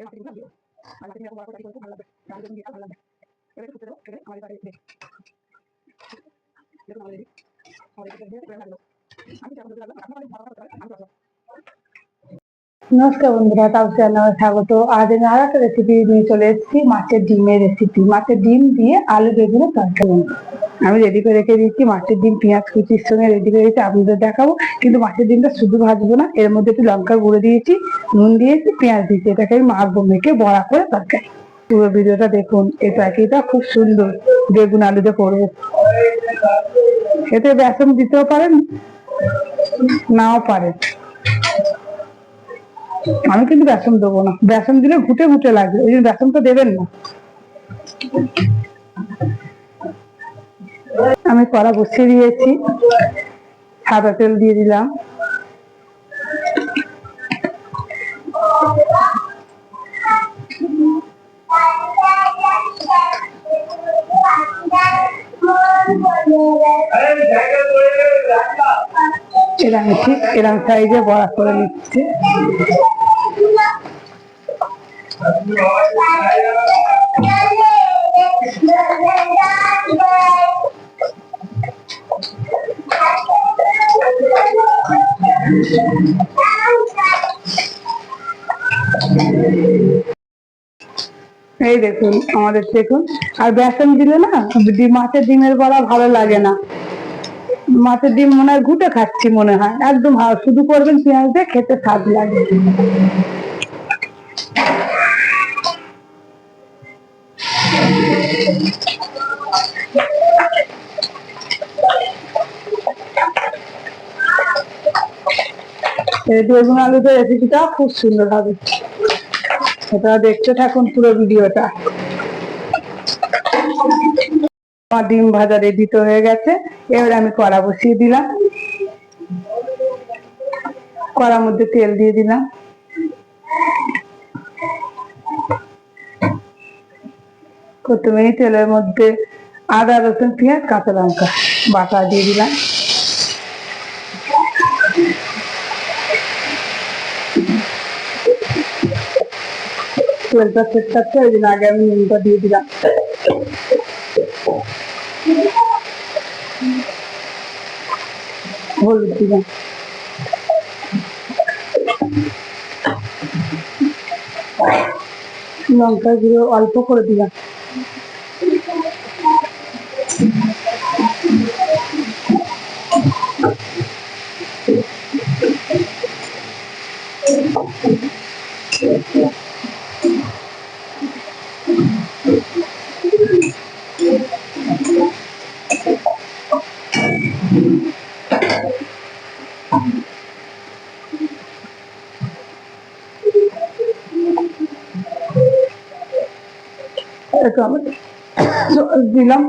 নমস্কার বন্ধুরা, তাপসী রান্নাঘরে স্বাগত। আজ আমি আর একটা রেসিপি নিয়ে চলে এসেছি, মাছের ডিমের রেসিপি। মাছের ডিম দিয়ে আলু বেগুনের তরকারি আমি রেডি করে রেখে দিচ্ছি। মাছের ডিম পেঁয়াজ কুচির সঙ্গে রেডি করে দিচ্ছি, আপনাদের দেখাবো। কিন্তু মাছের ডিমটা শুধু ভাজবো না, এর মধ্যে একটু লঙ্কার গুঁড়ো দিয়েছি, নুন দিয়েছি, পেঁয়াজ দিয়েছি। এটাকে আমি মাখবো, মেখে বড়া করে তরকারি। পুরো ভিডিওটা দেখুন। এই তরকারিটা খুব সুন্দর, বেগুন আলুতে করবো। এতে বেসন দিতেও পারেন, নাও পারেন। আমি কিন্তু বেসন দেবো না, বেসন দিলে ঘুটে ঘুটে লাগবে, ওই জন্য বেসন তো দেবেন না। আমি কড়া বসিয়ে দিয়েছি, সাদা তেল দিয়ে দিলাম। এরকম ঠিক এরকম সাইজে বড়া করে নিচ্ছে। এই দেখুন, আমাদের দেখুন। আর বেসন দিলে না মাছের ডিমের বড়া ভালো লাগে না। মাছের ডিম মনে হয় ঘুটে খাচ্ছি মনে হয়, একদম শুধু করবেন পেঁয়াজ দিয়ে, খেতে স্বাদ লাগে। বেগুন আলুতে রেসিপিটা খুব সুন্দর হবে, এটা দেখতে থাকুন পুরো ভিডিওটা। আমার ডিম ভাজা রেডি তো হয়ে গেছে। এবার আমি কড়া বসিয়ে দিলাম, কড়ার মধ্যে তেল দিয়ে দিলাম। প্রথমেই তেলের মধ্যে আদা রসুন পেঁয়াজ কাঁচা লঙ্কা বাটা দিয়ে দিলাম। তেলটা সেট থাকছে, ওই জন্য আগে আমি নুনটা দিয়ে দিলাম। হলুদ দিলাম, লঙ্কা গুঁড়ো অল্প করে দিলাম। দিলাম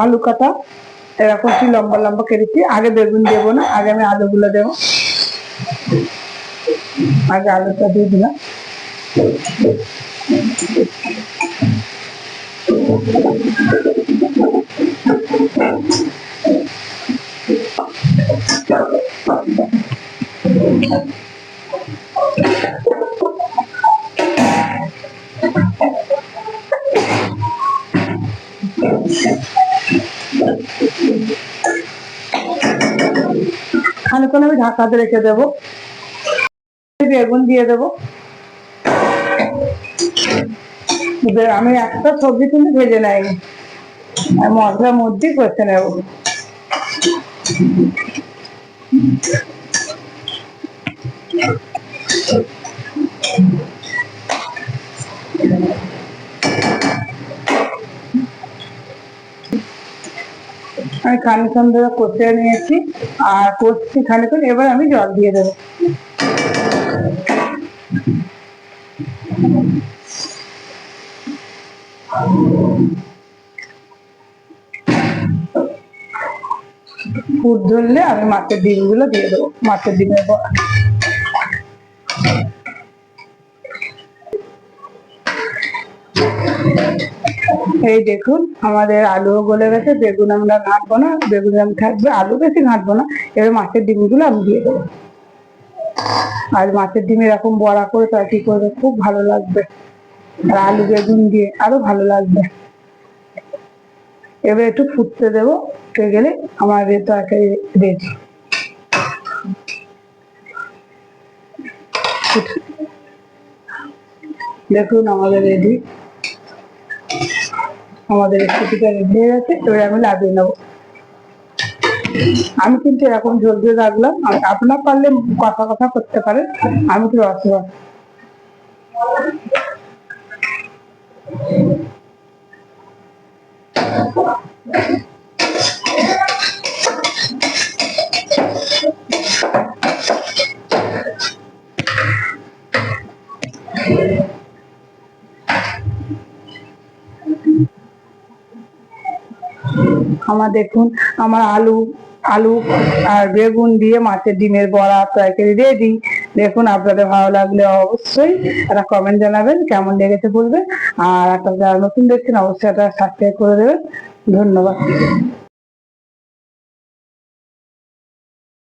আলু কাটা, এরকম কি লম্বা লম্বা কেটেছি। আগে বেগুন দেবো না, আগে আমি আলুগুলো দেবো। আগে আলুটা দিয়ে দিলাম। খানিকক্ষণ আমি ঢাকাতে রেখে দেবো। বেগুন দিয়ে দেবো। আমি একটা সবজি কিন্তু ভেজে নেয়নি, মশলার মধ্যেই কষে নেব। আমি খানিকক্ষণ ধরে কষে নিয়েছি, আর কষছি খানিকক্ষণ। এবার আমি জল দিয়ে দেবো। ফুট ধরলে আমি মাছের ডিমগুলো দিয়ে দেবো, মাছের ডিমের বড়া। এই দেখুন আমাদের আলু গলে গেছে, বেগুন আমরা ঘাঁটবো না, বেগুন আমি থাকবে, আলু বেশি ঘাঁটবো না। এবার মাছের ডিমগুলো আমি দিয়ে দেবো। আর মাছের ডিম এরকম বড়া করে তরকারি করবে, খুব ভালো লাগবে, আর আলু বেগুন দিয়ে আরো ভালো লাগবে। এবার একটু ফুটতে দেবো, ফুটে গেলে আমাদের তরকারি রেডি। দেখুন আমাদের রেডি, আমাদের রেসিপিটা রেডি হয়ে গেছে। এবার আমি লাগিয়ে নেবো। আমি কিন্তু এরকম ঝোল দিয়ে রাখলাম, আপনার পারলে কষা কষা করতে পারেন, আমি তো রস রস। আমার দেখুন আমার আলু আলু আর বেগুন দিয়ে মাছের ডিমের বড়া তরকারি রেডি। দেখুন আপনাদের ভালো লাগলে অবশ্যই একটা কমেন্ট জানাবেন, কেমন লেগেছে বলবেন। আর আপনারা যারা নতুন দেখছেন অবশ্যই একটা সাবস্ক্রাইব করে দেবেন। ধন্যবাদ।